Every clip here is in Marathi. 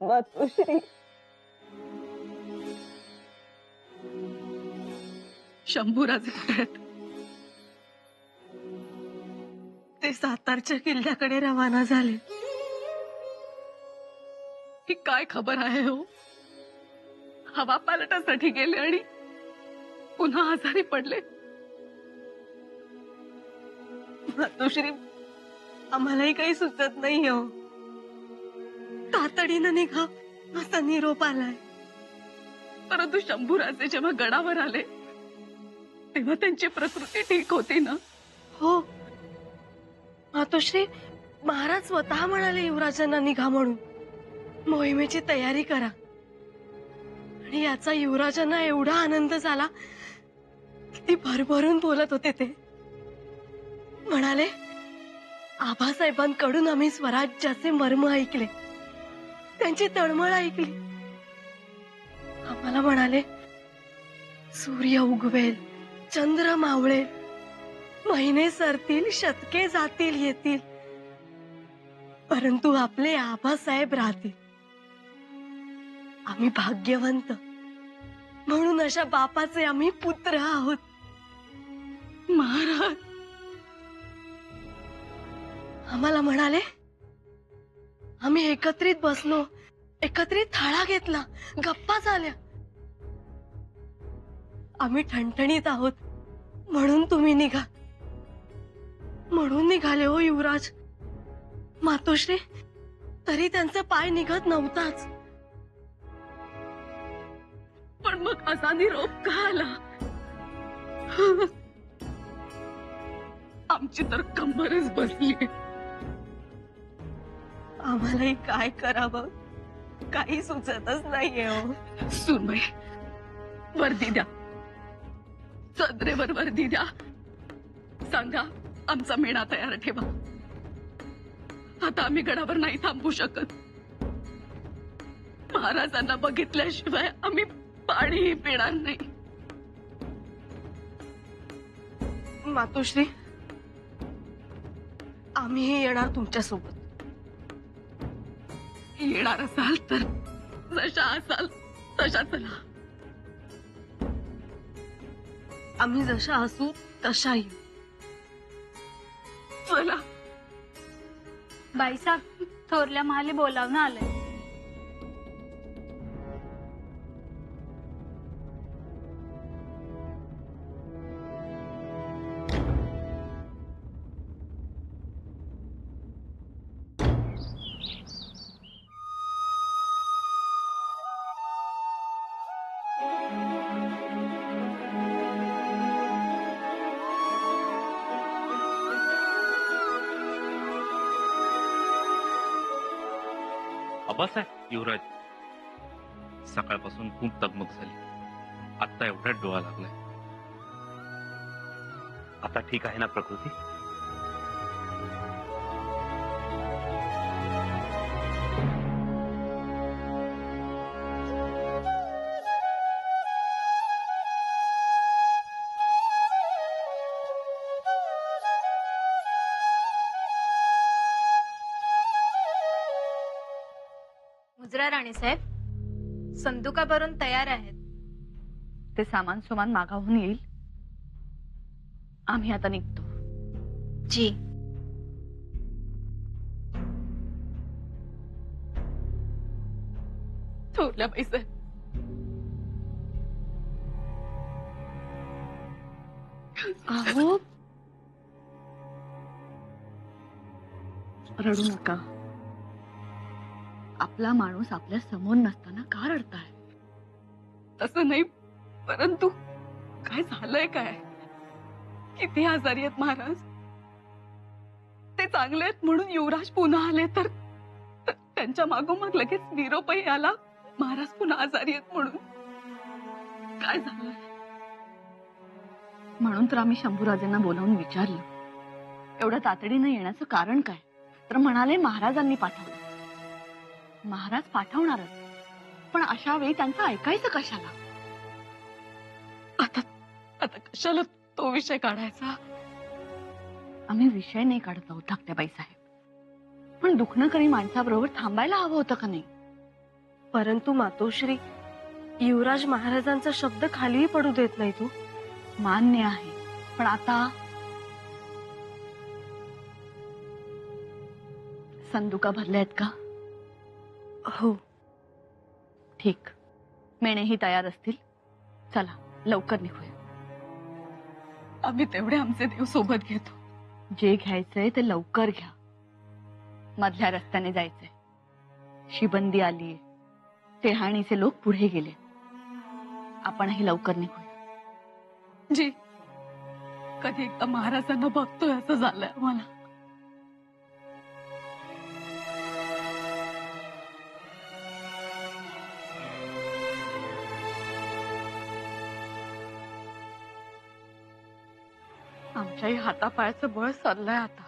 मातोश्री, शंभूराजे कुठे आहेत? ते सातारच्या किल्ल्याकडे रवाना झाले. ही काय खबर आहे हो? हवा पालटासाठी गेले आणि पुन्हा आजारी पडले. मातोश्री, आम्हालाही काही सुचत नाही हो. तातडीनं निघा असा निरोप आलाय. परंतु शंभूराजे जेव्हा गडावर आले तेव्हा त्यांची प्रकृती ठीक होती ना? हो मातोश्री, महाराज स्वतः म्हणाले युवराजांना निघा म्हणून. मोहिमेची तयारी करा. आणि याचा युवराजांना एवढा आनंद झाला, किती भरभरून बोलत होते ते. म्हणाले, आबासाहेबांकडून आम्ही स्वराज्याचे मर्म ऐकले, त्यांची तळमळ ऐकली. आम्हाला म्हणाले, सूर्य उगवेल, चंद्र मावळेल, महिने सरतील, शतके जातील येतील, परंतु आपले आबासाहेब राहतील. आम्ही भाग्यवंत, म्हणून अशा बापाचे आम्ही पुत्र आहोत. महाराज आम्हाला म्हणाले, आम्ही एकत्रित बसलो, एकत्रित थाळा घेतला, गप्पा झाल्या. आम्ही ठणठणीत आहोत, म्हणून तुम्ही निघा. म्हणून निघाले हो युवराज. मातोश्री, तरी त्यांचा पाय निघत नव्हताच. पण मग असा निरोप का आला? आमची तर कंबरच बसली. आम्हालाही काय करावं काही सुचतच नाहीये हो. सुनबाई, वर्दी द्या, सदरेवर वर्दी द्या. सांगा, आमचा मेणा तयार ठेवा. आता आम्ही गडावर नाही थांबू शकत. महाराजांना बघितल्याशिवाय आम्ही पाणीही पिणार नाही. मातोश्री, आम्हीही येणार तुमच्या सोबत. येणार असाल तर जशा असाल तशा चला. आम्ही जशा असू तशा येऊ. चला. बाईसाहेब, थोरल्या महाली बोलावणं आलंय. आबासाहेब, युवराज, सकाळपासून खूप तगमग झाली. आता एवढ्यात डोळा लागलाय. आता ठीक आहे ना प्रकृती? मुजरा राणीसाहेब, संदुका भरून तयार आहेत. ते सामान सुमान मागाहून येईल. आम्ही आता निघतो. जी. थोरल्या पैसे अहो, रडू नका. आपला माणूस आपल्या समोर नसताना का रडताय? तसं नाही, परंतु काय झालंय काय? किती आजारी आहेत महाराज. ते चांगले आहेत म्हणून युवराज पुन्हा आले तर त्यांच्या मागोमाग लगेच निरोपही आला, महाराज पुन्हा आजारी आहेत म्हणून. काय झालंय? म्हणून तर आम्ही शंभूराजांना बोलावून विचारलं, एवढ्या तातडीनं येण्याचं कारण काय? तर म्हणाले महाराजांनी पाठवलं. महाराज पाठवणारच, पण अशा वेळी त्यांचं ऐकायचं कशाला? आता आता कशाला तो विषय काढायचा? आम्ही विषय नाही काढत आहोत धाकट्या बाईसाहेब, पण दुखणं करी माणसाबरोबर थांबायला हवं होतं का नाही? परंतु मातोश्री, युवराज महाराजांचा शब्द खालीही पडू देत नाही तू. मान्य आहे, पण आता संदुका भरल्यात का? हो. ठीक, मेणेही तयार असतील. चला लवकर निघूया. आम्ही तेवढे आमचे देव सोबत घेतो. जे घ्यायचंय ते लवकर घ्या. मधल्या रस्त्याने जायचंय. शिबंदी आलीये. टेहाणीचे लोक पुढे गेले. आपणही लवकर निघूया. जी, कधी एकदा महाराजांना बघतोय असं झालंय आम्हाला. आमच्याही हातापायाचं बळ चाललंय आता.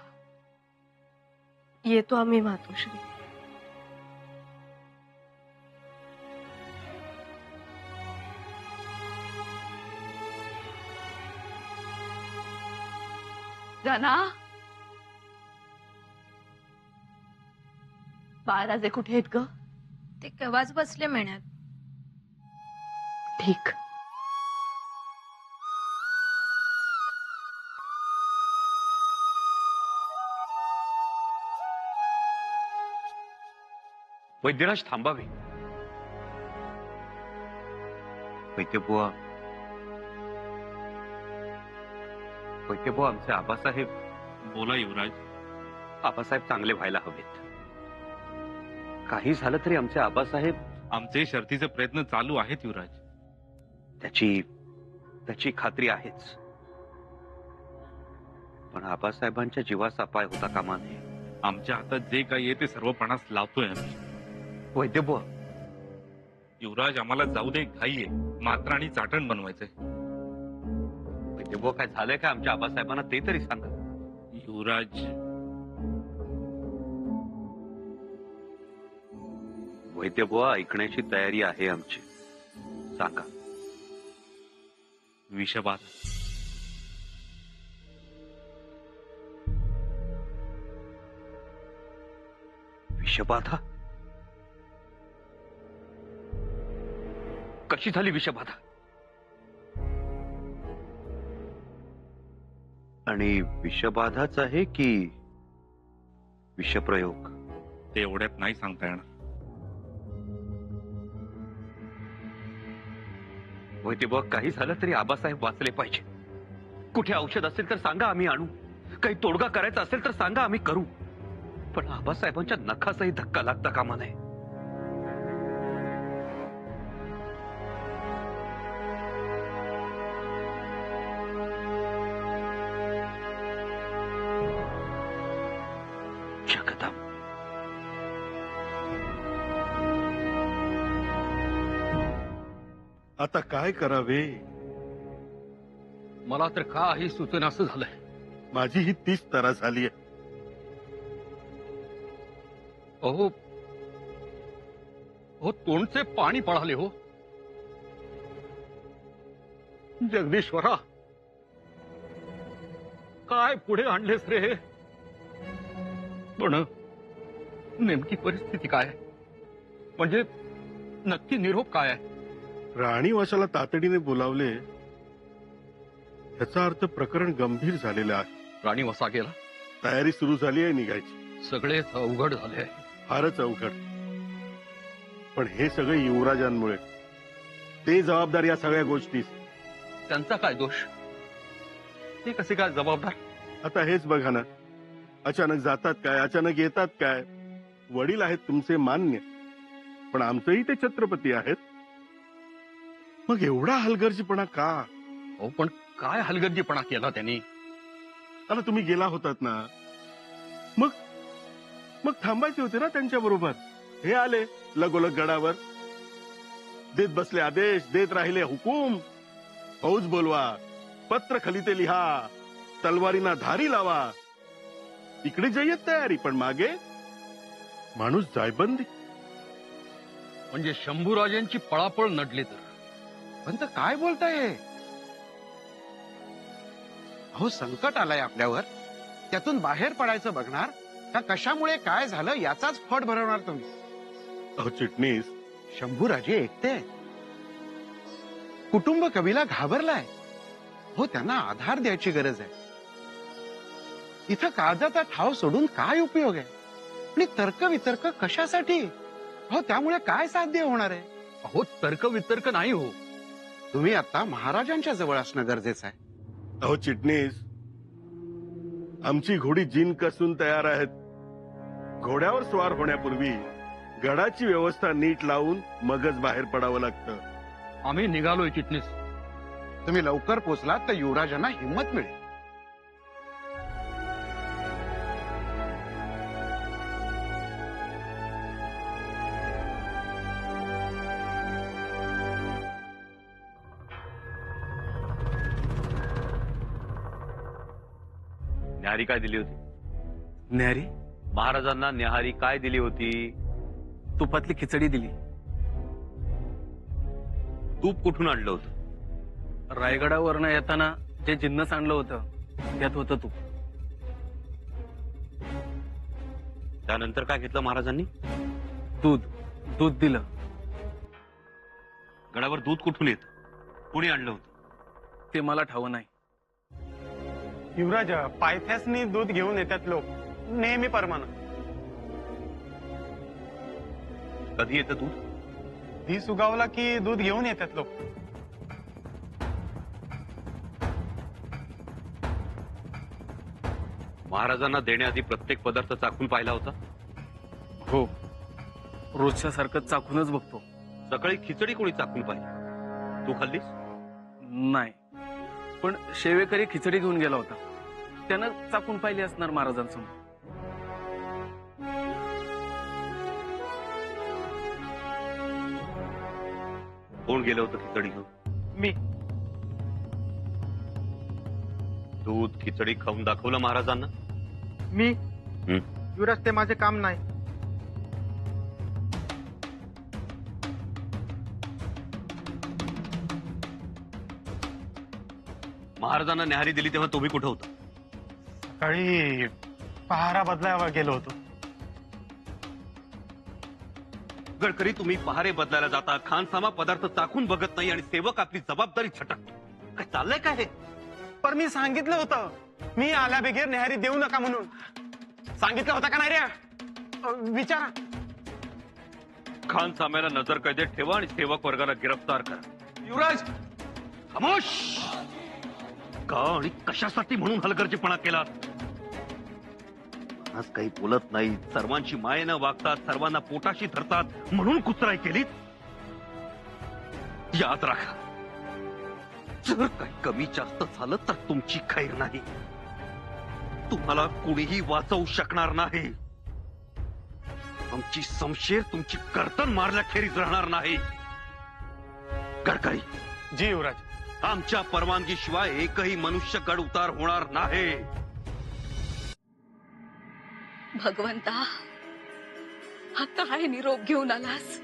येतो आम्ही मातोश्री. जना, बाळराजे कुठे आहेत ग? ते केव्हाच बसले मेण्यात. ठीक. वैद्यराज थांबावे. वैद्यबुवा, वैद्यबुवा, आमचे आबासाहेब. बोला युवराज. आबासाहेब चांगले व्हायला हवेत. काही झालं तरी आमचे आबासाहेब. आमचे शर्थीचे प्रयत्न चालू आहेत युवराज. त्याची खात्री आहेच, पण आबासाहेबांच्या जीवाचा अपाय होता कामा नये. आमच्या हातात जे काही आहे ते सर्व पणास लावतोय आम्ही. वैद्यबुवा, युवराज, आम्हाला जाऊ दे. घाई आहे. मात्र आणि चाटण बनवायचंय. वैद्यबुवा, काय झालंय का आमच्या आबासाहेबांना ते तरी सांगा. युवराज, वैद्यबुवा, ऐकण्याची तयारी आहे आमची. सांगा. विषबाधा. विषबाधा? कशी झाली विषबाधा? आणि विषबाधाच आहे की विषप्रयोग? ते एवढ्यात नाही सांगता येणार. वैद्यबुवा, काही झालं तरी आबासाहेब वाचले पाहिजे. कुठे औषध असेल तर सांगा, आम्ही आणू. काही तोडगा करायचा असेल तर सांगा, आम्ही करू. पण आबासाहेबांच्या नखाचाही धक्का लागता कामा नये. जगदंब. आता काय करावे? मला तर काही सुचना असं झालंय. माझी ही 30 तरा झाली आहे. अहो, तोंडचे पाणी पळाले हो. जगदीश्वरा, काय पुढे आणलेस रे? पण नेमकी परिस्थिती काय आहे? म्हणजे नक्की निरोप काय आहे? राणीवाशाला तातडीने बोलावले, याचा अर्थ प्रकरण गंभीर झालेलं आहे. राणी वसा गेला. तयारी सुरू झाली आहे निघायची. सगळेच अवघड झाले आहे. फारच अवघड. पण हे सगळे युवराजांमुळे. ते जबाबदार या सगळ्या गोष्टीस. त्यांचा काय दोष? ते कसे काय जबाबदार? आता हेच बघा ना, अचानक जातात काय, अचानक येतात काय. वडील आहेत तुमचे मान्य, पण आमचंही ते छत्रपती आहेत. मग एवढा हलगर्जीपणा का? हो, पण काय हलगर्जीपणा केला त्यांनी? आता तुम्ही गेला होतात ना, मग थांबायचे होते ना त्यांच्या बरोबर. हे आले लगोलग गडावर, देत बसले आदेश, देत राहिले हुकूम. फौज बोलवा, पत्र खलिते लिहा, तलवारीना धारी लावा. इकडे जय्यत तयारी, पण मागे माणूस जायबंदी. म्हणजे शंभूराजांची पळापळ नडली तर? पण तर काय बोलताय? अहो, संकट आलंय आपल्यावर. त्यातून बाहेर पडायचं बघणार का कशामुळे काय झालं याचाच फट भरवणार तुम्ही? अहो चिटणीस, शंभूराजे एकटे आहेत. कुटुंब कवीला घाबरलाय. हो, त्यांना आधार द्यायची गरज आहे. इथं काळजाचा ठाव सोडून काय उपयोग आहे? आणि तर्क वितर्क कशासाठी? हो, त्यामुळे काय साध्य होणार आहे? अहो, तर्क वितर्क नाही हो. तुम्ही आता महाराजांच्या जवळ असणं गरजेचं आहे. अहो चिटणीस, आमची घोडी जिन कसून तयार आहेत. घोड्यावर स्वार होण्यापूर्वी गडाची व्यवस्था नीट लावून मगच बाहेर पडावं लागतं. आम्ही निघालोय चिटणीस. तुम्ही लवकर पोचलात तर युवराजांना हिंमत मिळेल. न्याहारी काय दिली होती? न्याहारी महाराजांना न्याहारी काय दिली होती? तुपातली खिचडी दिली. तूप कुठून आणलं होतं? रायगडावरनं येताना जे जिन्नस आणलं होतं त्यात होतं तूप. त्यानंतर काय घेतलं महाराजांनी? दूध दिलं. गडावर दूध कुठून येत? कुणी आणलं होतं? ते मला ठाव नाही. युवराज, पायथ्यासनी दूध घेऊन येतात लोक नेहमी परमानं. कधी येतं दूध? धी सुगावला की दूध घेऊन येतात लोक. महाराजांना देण्याआधी प्रत्येक पदार्थ चाखून पाहिला होता? हो, रोजच्या सारखं चाखूनच बघतो. सकाळी खिचडी कोणी चाखून पाहिली? तू खाल्लीस? नाही, पण शेवेकरी खिचडी घेऊन गेला होता. त्यानं चाकून पाहिली असणार महाराजांसमोर. कोण गेलं होतं खिचडी घेऊन? मी. दूध खिचडी खाऊन दाखवलं महाराजांना? मी युवराज, ते माझे काम नाही. महाराजांना न्याहारी दिली तेव्हा तुम्ही कुठं होता? सकाळी पहारा बदलायला गेलो होतो. गडकरी, तुम्ही पहारे बदलायला जाता, खानसामा पदार्थ चाखून बघत नाही आणि सेवक आपली जबाबदारी छटकतो. काय चाललंय काय हे? पण मी सांगितलं होतं, मी आल्या बेगेर न्याहारी देऊ नका म्हणून. सांगितलं होतं का नाही रे? विचारा. खानसाम्याला नजर कैदेत ठेवा आणि सेवक वर्गाला गिरफ्तार करा. युवराज, खामोश! का आणि कशासाठी म्हणून हलगर्जीपणा केला? आज काही बोलत नाही, सर्वांची मायेनं वागतात, सर्वांना पोटाशी धरतात म्हणून कुचराई केलीत? याद राखा, जर काही कमी जास्त झालं तर तुमची खैर नाही. तुम्हाला कुणीही वाचवू शकणार नाही. आमची शमशेर तुमची कर्तन मारल्याखेरीज राहणार नाही. गडकरी. जी युवराज. आमच्या परवानगीशिवाय एकही मनुष्य गड उतार होणार नाही. भगवंता, हा काय निरोप घेऊन आलास?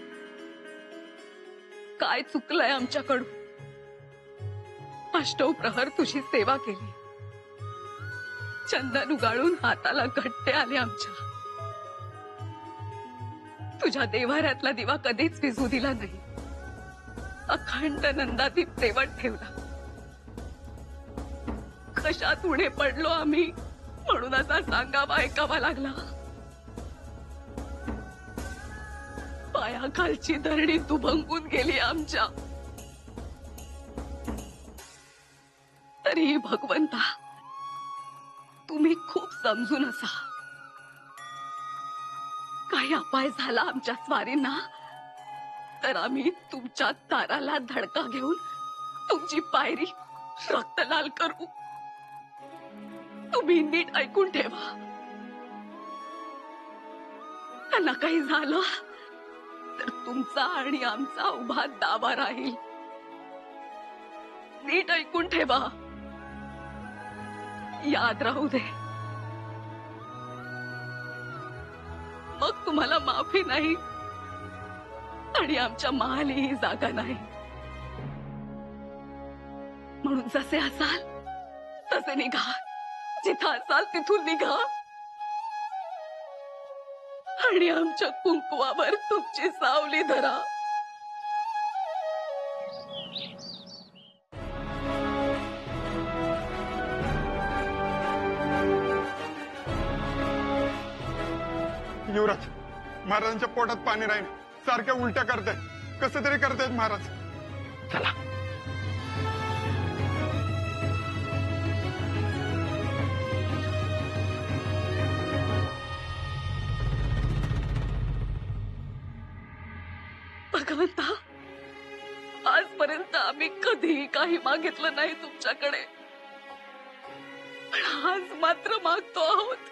काय चुकलंय आमच्याकडून? अष्टौ प्रहर तुझी सेवा केली, चंदन उगाळून हाताला घट्टे आले आमच्या. तुझ्या देव्हाऱ्यातला दिवा कधीच विझू दिला नाही. अखंड नंदादीप तेवट ठेवला. कशात उणे पडलो आम्ही म्हणून असा सांगावा ऐकावा लागला. पायाखालची धरणी दुभंगून गेली आमच्या. तरीही भगवंता, तुम्ही खूप समजून असा. काही अपाय झाला आमच्या स्वारींना तर आम्ही तुमच्या दाराला धडका घेऊन तुमची पायरी रक्तलाल करू. तुम्ही नीट ऐकून ठेवा. त्यांना काही झालं तर तुमचा आणि आमचा उभा दावा राहील. नीट ऐकून ठेवा. याद राहू दे. मग तुम्हाला माफी नाही आणि आमच्या महालीही जागा नाही. म्हणून जसे असाल तसे निघा. जिथं असाल तिथून निघा आणि आमच्या कुंकुवावर तुमची सावली धरा. युवराज, महाराजांच्या पोटात पाणी राहील, सारख्या उलट्या करतायत, कसं तरी करतायत महाराज. चला. भगवंता, आजपर्यंत आम्ही कधीही काही मागितलं नाही तुमच्याकडे, पण आज मात्र मागतो आहोत.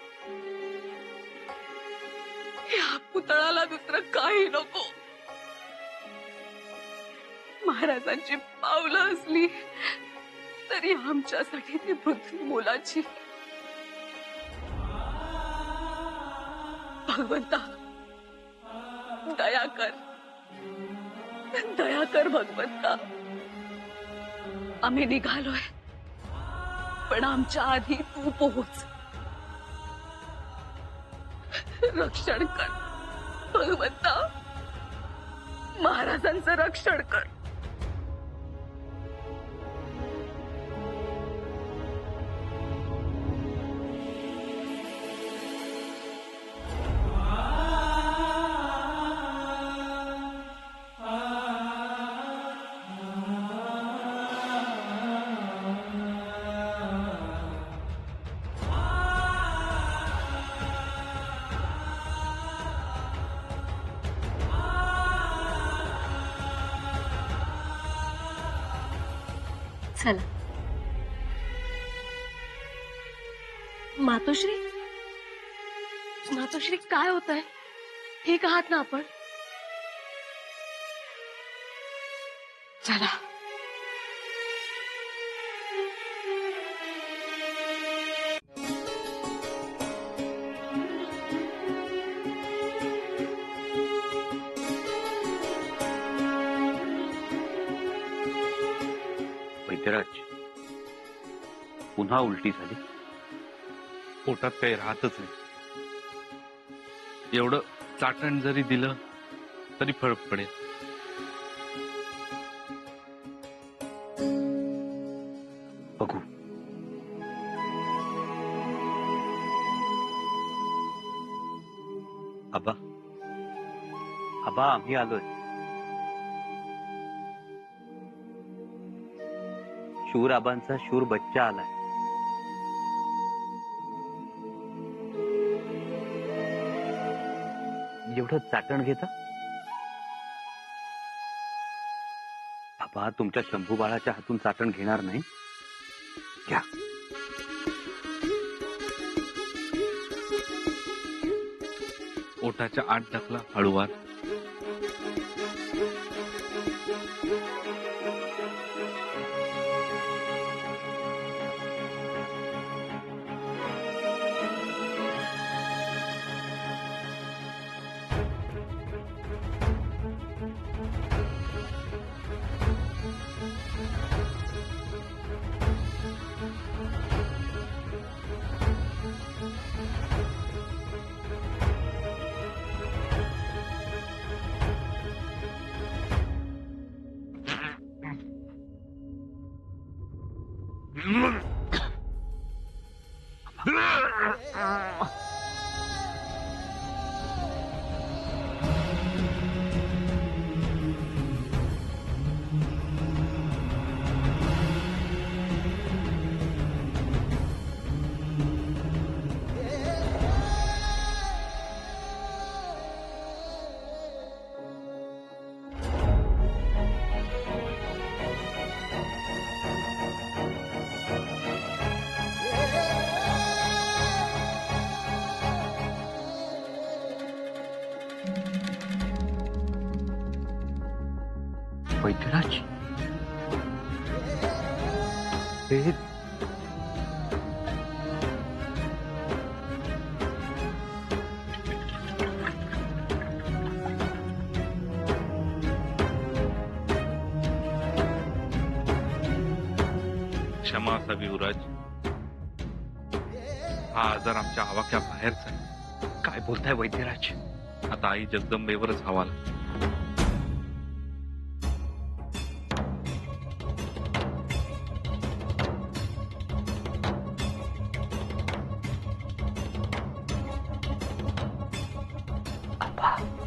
या पुतळाला दुसरं काही नको. महाराजांची पावलं असली तरी आमच्यासाठी ती पृथ्वी मोलाची. भगवंता, दया कर, दया कर भगवंता. आम्ही निघालोय, पण आमच्या आधी तू पोहोच. रक्षण कर भगवंता, महाराजांचं रक्षण कर. चला. मातोश्री, मातोश्री, काय होत आहे? ठीक आहात ना आपण? चला. वैद्यराज, पुन्हा उलटी झाली. पोटात काही राहतच नाही. एवढं चाटण जरी दिलं तरी फरक पडेल. बघू. आबा, आबा, आम्ही आलोय. शूर आबांचा शूर बच्चा आलाय. एवढं चाटण घेता? आबा, तुमच्या शंभू बाळाच्या हातून चाटण घेणार नाही. घ्या. ओठाच्या आत ढकला हळूवार. वैद्यराज, हे क्षमा असावी युवराज. हा आजार आमच्या आवाक्या बाहेरचा आहे. काय बोलताय वैद्यराज? आता आई जगदंबेवरच हवाला. पहा